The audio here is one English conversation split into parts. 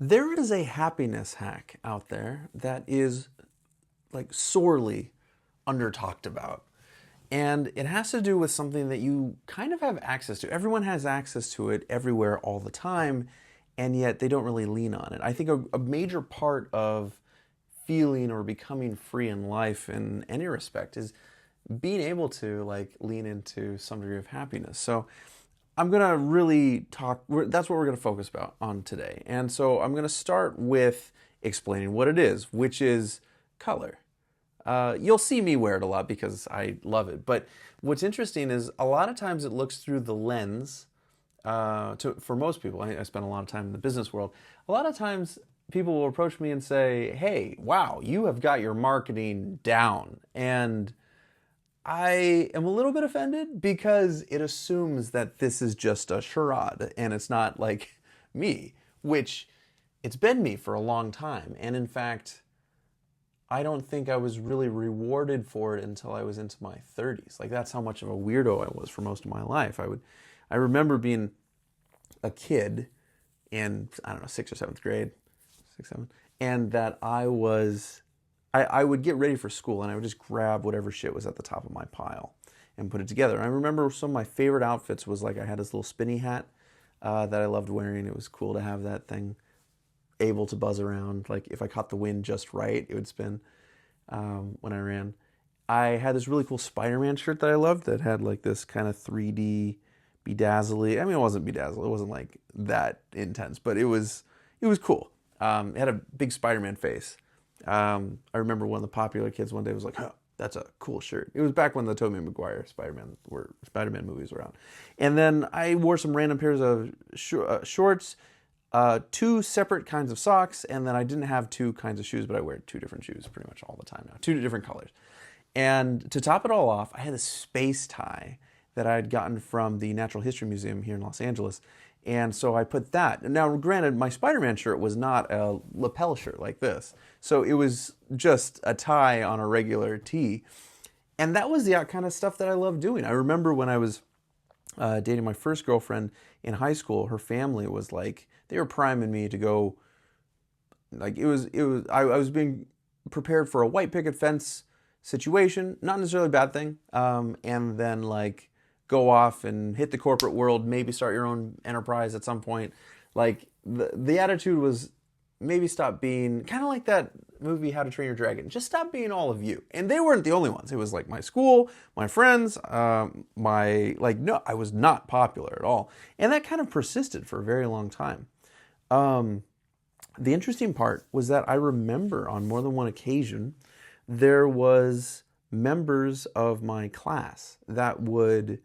There is a happiness hack out there that is like sorely under talked about. And it has to do with something that you kind of have access to. Everyone has access to it everywhere all the time, and yet they don't really lean on it. I think a major part of feeling or becoming free in life in any respect is being able to like lean into some degree of happiness. So I'm gonna really talk. That's what we're gonna focus about on today. And so I'm gonna start with explaining what it is, which is color. You'll see me wear it a lot because I love it. But what's interesting is a lot of times it looks through the lens. For most people, I spend a lot of time in the business world. A lot of times people will approach me and say, "Hey, wow, you have got your marketing down," and I am a little bit offended because it assumes that this is just a charade and it's not like me, which it's been me for a long time. And in fact, I don't think I was really rewarded for it until I was into my 30s. Like that's how much of a weirdo I was for most of my life. I remember being a kid in, I don't know, sixth or seventh grade, sixth, seventh, and that I would get ready for school and I would just grab whatever shit was at the top of my pile and put it together. And I remember some of my favorite outfits was like I had this little spinny hat that I loved wearing. It was cool to have that thing able to buzz around. Like if I caught the wind just right, it would spin when I ran. I had this really cool Spider-Man shirt that I loved that had like this kind of 3D bedazzly. I mean, it wasn't bedazzled. It wasn't like that intense, but it was cool. It had a big Spider-Man face. I remember one of the popular kids one day was like, "Huh, that's a cool shirt." It was back when the Tobey Maguire Spider-Man movies were out. And then I wore some random pairs of shorts, two separate kinds of socks, and then I didn't have two kinds of shoes, but I wear two different shoes pretty much all the time now, two different colors. And to top it all off, I had a space tie that I had gotten from the Natural History Museum here in Los Angeles. And so I put that. Now, granted, my Spider-Man shirt was not a lapel shirt like this. So it was just a tie on a regular tee. And that was the kind of stuff that I loved doing. I remember when I was dating my first girlfriend in high school, her family was like, they were priming me to go, like I was being prepared for a white picket fence situation, not necessarily a bad thing, and then like go off and hit the corporate world, maybe start your own enterprise at some point. Like the attitude was maybe stop being kind of like that movie How to Train Your Dragon. Just stop being all of you. And they weren't the only ones. It was like my school, my friends, no, I was not popular at all. And that kind of persisted for a very long time. The interesting part was that I remember on more than one occasion, there was members of my class that would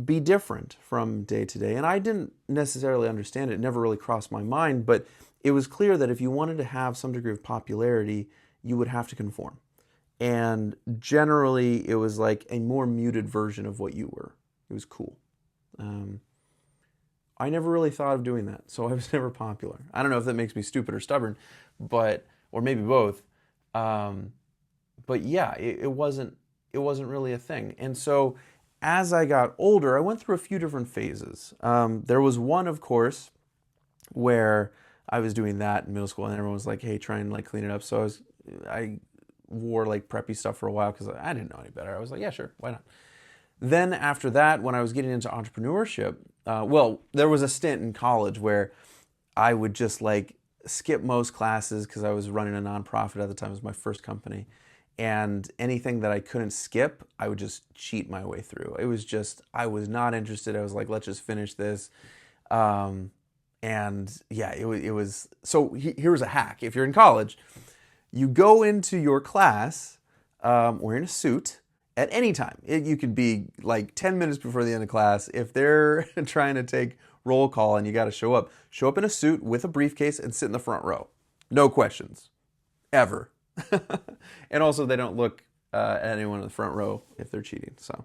be different from day to day. And I didn't necessarily understand it. It never really crossed my mind, but it was clear that if you wanted to have some degree of popularity, you would have to conform. And generally, it was like a more muted version of what you were. It was cool. I never really thought of doing that, so I was never popular. I don't know if that makes me stupid or stubborn, or maybe both. But yeah, it wasn't really a thing. And so as I got older, I went through a few different phases. There was one, of course, where I was doing that in middle school, and everyone was like, "Hey, try and like clean it up." So I wore like preppy stuff for a while because I didn't know any better. I was like, "Yeah, sure, why not?" Then after that, when I was getting into entrepreneurship, there was a stint in college where I would just like skip most classes because I was running a nonprofit at the time. It was my first company. And anything that I couldn't skip, I would just cheat my way through. It was just, I was not interested. I was like, let's just finish this. And yeah, it was, so here's a hack. If you're in college, you go into your class wearing a suit at any time. You could be like 10 minutes before the end of class. If they're trying to take roll call and you got to show up in a suit with a briefcase and sit in the front row. No questions, ever. And also they don't look at anyone in the front row if they're cheating. So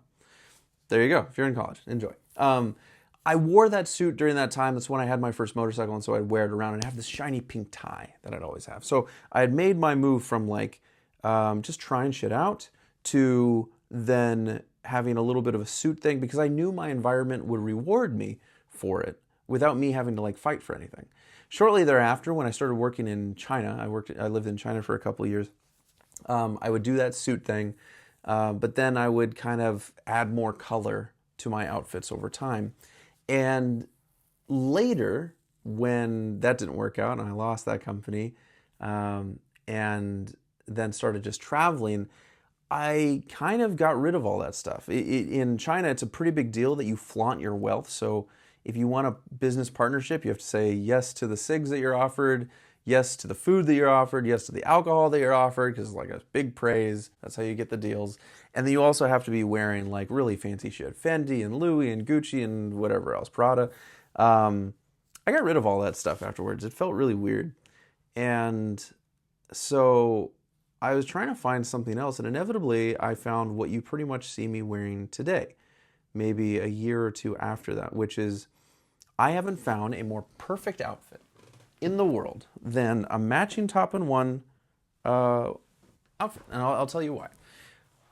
there you go. If you're in college, enjoy. I wore that suit during that time. That's when I had my first motorcycle, and so I'd wear it around and have this shiny pink tie that I'd always have. So I had made my move from like just trying shit out to then having a little bit of a suit thing because I knew my environment would reward me for it without me having to like fight for anything. Shortly thereafter, when I started working in China, I lived in China for a couple of years. I would do that suit thing, but then I would kind of add more color to my outfits over time. And later, when that didn't work out and I lost that company, and then started just traveling, I kind of got rid of all that stuff. In China, it's a pretty big deal that you flaunt your wealth. So if you want a business partnership, you have to say yes to the cigs that you're offered, yes to the food that you're offered, yes to the alcohol that you're offered, because it's like a big praise. That's how you get the deals. And then you also have to be wearing like really fancy shit, Fendi and Louis and Gucci and whatever else, Prada. I got rid of all that stuff afterwards. It felt really weird. And so I was trying to find something else, and inevitably I found what you pretty much see me wearing today, maybe a year or two after that, which is I haven't found a more perfect outfit in the world than a matching top and one outfit. And I'll tell you why.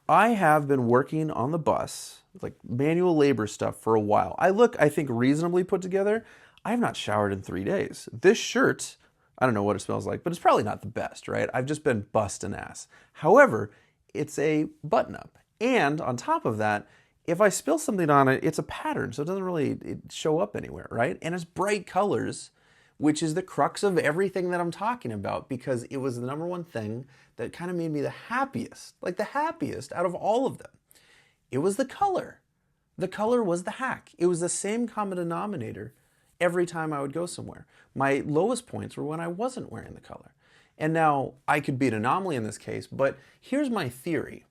I have been working on the bus, like manual labor stuff, for a while. I look, I think, reasonably put together. I have not showered in 3 days. This shirt, I don't know what it smells like, but it's probably not the best, right? I've just been busting ass. However, it's a button-up. And on top of that, if I spill something on it, it's a pattern, so it doesn't really show up anywhere, right? And it's bright colors, which is the crux of everything that I'm talking about, because it was the number one thing that kind of made me the happiest, like the happiest out of all of them. It was the color. The color was the hack. It was the same common denominator every time I would go somewhere. My lowest points were when I wasn't wearing the color. And now I could be an anomaly in this case, but here's my theory,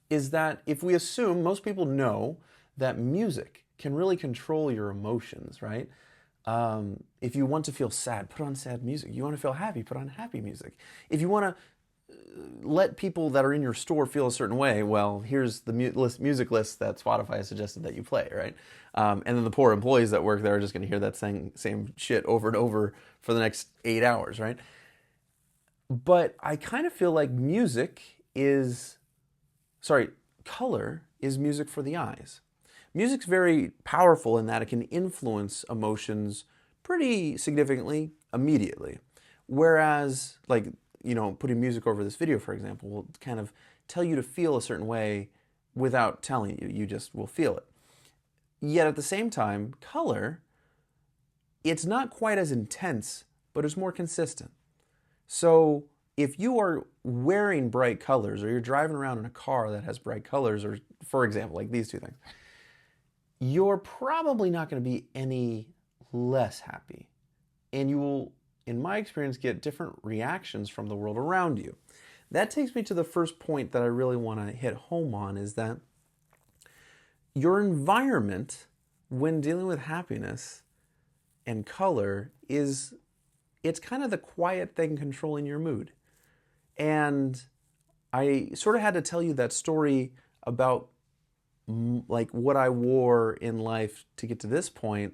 is that if we assume, most people know that music can really control your emotions, right? If you want to feel sad, put on sad music. You want to feel happy, put on happy music. If you want to let people that are in your store feel a certain way, well, here's the music list that Spotify has suggested that you play, right? And then the poor employees that work there are just going to hear that same shit over and over for the next 8 hours, right? But I kind of feel like color is music for the eyes. Music's very powerful in that it can influence emotions pretty significantly immediately. Whereas, like, putting music over this video, for example, will kind of tell you to feel a certain way without telling you. You just will feel it. Yet at the same time, color, it's not quite as intense, but it's more consistent. So if you are wearing bright colors, or you're driving around in a car that has bright colors, or for example, like these two things, you're probably not going to be any less happy. And you will, in my experience, get different reactions from the world around you. That takes me to the first point that I really want to hit home on, is that your environment, when dealing with happiness and color, it's kind of the quiet thing controlling your mood. And I sort of had to tell you that story about like what I wore in life to get to this point,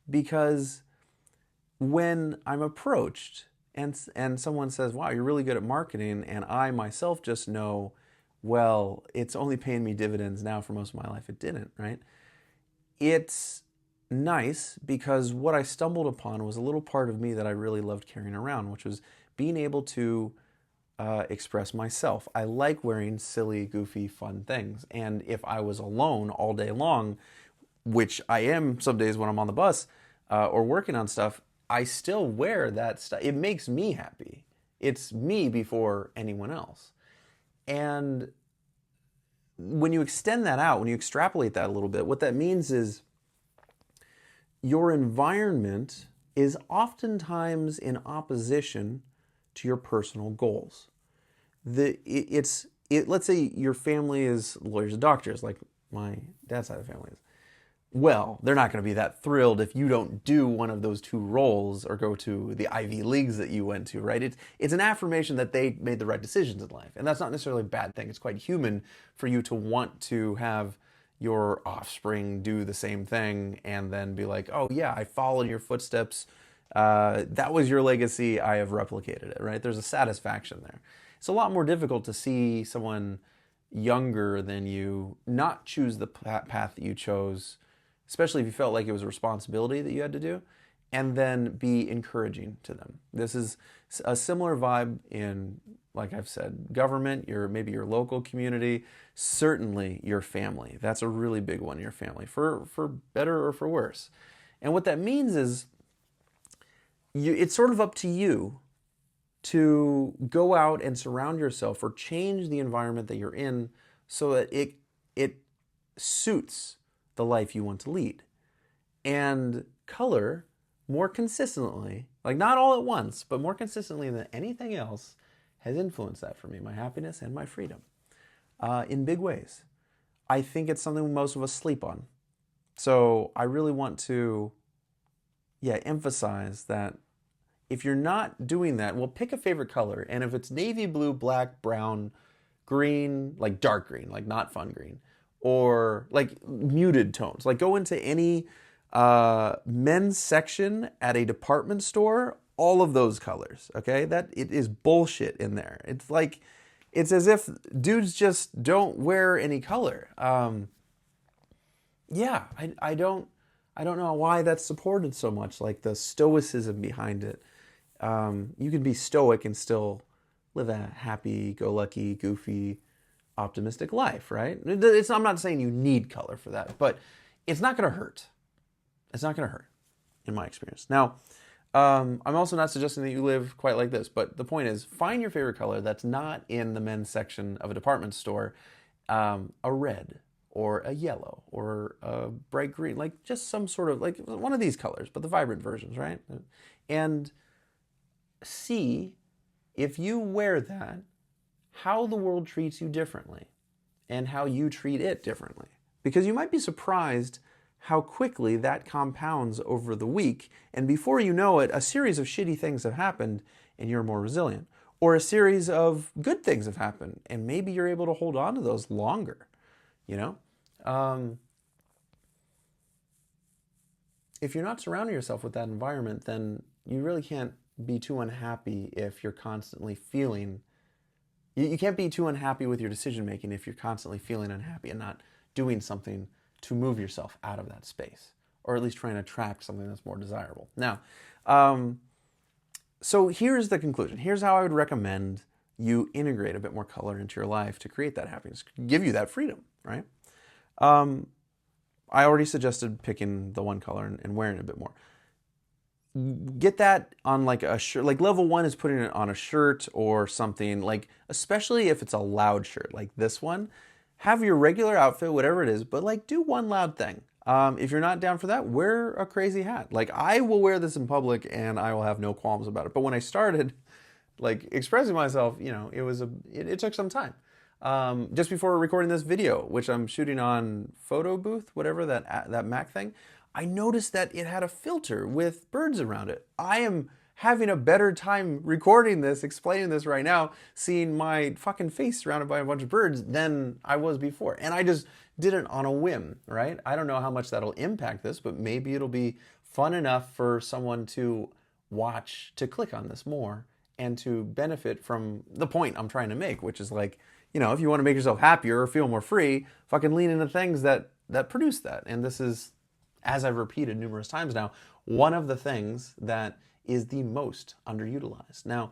because when I'm approached and someone says, wow, you're really good at marketing, and I myself just know, well, it's only paying me dividends now. For most of my life it didn't, right? It's nice, because what I stumbled upon was a little part of me that I really loved carrying around, which was being able to express myself. I like wearing silly, goofy, fun things. And if I was alone all day long, which I am some days when I'm on the bus or working on stuff, I still wear that stuff. It makes me happy. It's me before anyone else. And when you extend that out, when you extrapolate that a little bit, what that means is your environment is oftentimes in opposition to your personal goals. Let's say your family is lawyers and doctors, like my dad's side of the family is. Well, they're not going to be that thrilled if you don't do one of those two roles or go to the Ivy Leagues that you went to, right? It's an affirmation that they made the right decisions in life. And that's not necessarily a bad thing. It's quite human for you to want to have your offspring do the same thing and then be like, oh yeah, I followed your footsteps. That was your legacy. I have replicated it, right? There's a satisfaction there. It's a lot more difficult to see someone younger than you not choose the path that you chose, especially if you felt like it was a responsibility that you had to do, and then be encouraging to them. This is a similar vibe in, like I've said, government, maybe your local community, certainly your family. That's a really big one, your family, for better or for worse. And what that means is it's sort of up to you to go out and surround yourself or change the environment that you're in so that it suits the life you want to lead. And color, more consistently, like not all at once, but more consistently than anything else, has influenced that for me, my happiness and my freedom, in big ways. I think it's something most of us sleep on. So I really want to, emphasize that if you're not doing that, well, pick a favorite color. And if it's navy blue, black, brown, green, like dark green, like not fun green, or like muted tones, like go into any men's section at a department store, all of those colors, okay? That it is bullshit in there. It's as if dudes just don't wear any color. I don't know why that's supported so much, like the stoicism behind it. You can be stoic and still live a happy-go-lucky, goofy, optimistic life, right? I'm not saying you need color for that, but it's not going to hurt. It's not going to hurt, in my experience. Now, I'm also not suggesting that you live quite like this, but the point is, find your favorite color that's not in the men's section of a department store, a red, or a yellow, or a bright green, like just some sort of, like one of these colors, but the vibrant versions, right? And see, if you wear that, how the world treats you differently, and how you treat it differently. Because you might be surprised how quickly that compounds over the week, and before you know it, a series of shitty things have happened, and you're more resilient. Or a series of good things have happened, and maybe you're able to hold on to those longer, you know? If you're not surrounding yourself with that environment, then you really can't be too unhappy if you're constantly feeling... You can't be too unhappy with your decision-making if you're constantly feeling unhappy and not doing something to move yourself out of that space, or at least trying to attract something that's more desirable. Now, so here's the conclusion. Here's how I would recommend you integrate a bit more color into your life to create that happiness, give you that freedom, right? I already suggested picking the one color and wearing it a bit more. Get that on like a shirt. Like level 1 is putting it on a shirt or something, like especially if it's a loud shirt like this one. Have your regular outfit, whatever it is, but like do one loud thing. If you're not down for that, wear a crazy hat. Like I will wear this in public and I will have no qualms about it. But when I started like expressing myself, you know, it took some time. Just before recording this video, which I'm shooting on Photo Booth, whatever that Mac thing, I noticed that it had a filter with birds around it. I am having a better time recording this, explaining this right now, seeing my fucking face surrounded by a bunch of birds than I was before. And I just did it on a whim, right? I don't know how much that'll impact this, but maybe it'll be fun enough for someone to watch, to click on this more, and to benefit from the point I'm trying to make, which is like, you know, if you want to make yourself happier or feel more free, fucking lean into things that produce that. And this is, as I've repeated numerous times now, one of the things that is the most underutilized. Now,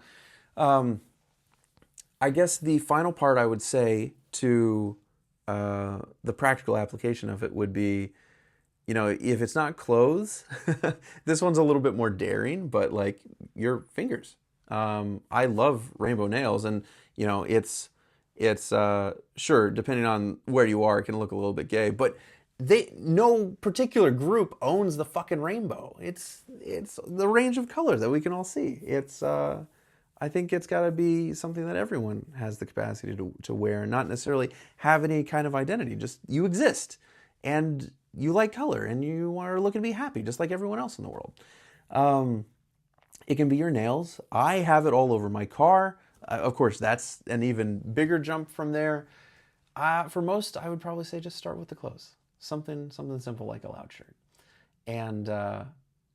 I guess the final part I would say to the practical application of it would be, you know, if it's not clothes, this one's a little bit more daring, but like your fingers. I love rainbow nails, and you know, it's sure, depending on where you are, it can look a little bit gay, but no particular group owns the fucking rainbow. It's the range of colors that we can all see. I think it's got to be something that everyone has the capacity to wear, and not necessarily have any kind of identity. Just you exist, and you like color, and you are looking to be happy, just like everyone else in the world. It can be your nails. I have it all over my car. Of course, that's an even bigger jump from there. For most, I would probably say just start with the clothes. Something simple like a loud shirt. And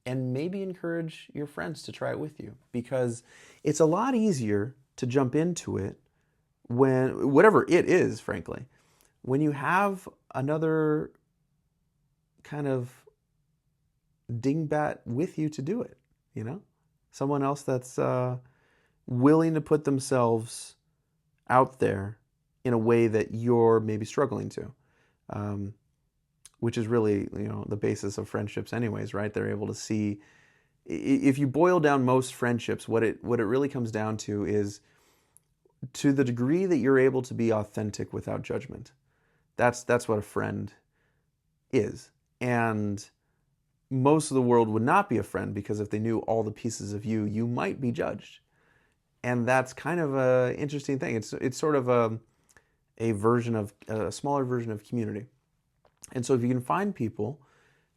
maybe encourage your friends to try it with you, because it's a lot easier to jump into it when, whatever it is, frankly, when you have another kind of dingbat with you to do it, you know? Someone else that's willing to put themselves out there in a way that you're maybe struggling to, which is really, the basis of friendships anyways, right? They're able to see, if you boil down most friendships, what it really comes down to is, to the degree that you're able to be authentic without judgment. That's what a friend is. And most of the world would not be a friend, because if they knew all the pieces of you, you might be judged. And that's kind of an interesting thing. It's sort of a smaller version of community. And so if you can find people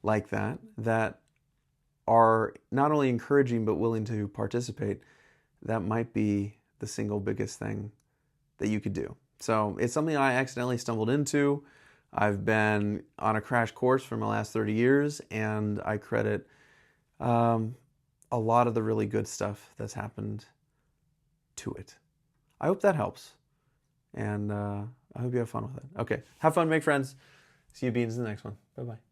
like that are not only encouraging but willing to participate, that might be the single biggest thing that you could do. So it's something I accidentally stumbled into. I've been on a crash course for my last 30 years, and I credit a lot of the really good stuff that's happened to it. I hope that helps, and I hope you have fun with it. Okay, have fun, make friends. See you beans in the next one. Bye-bye.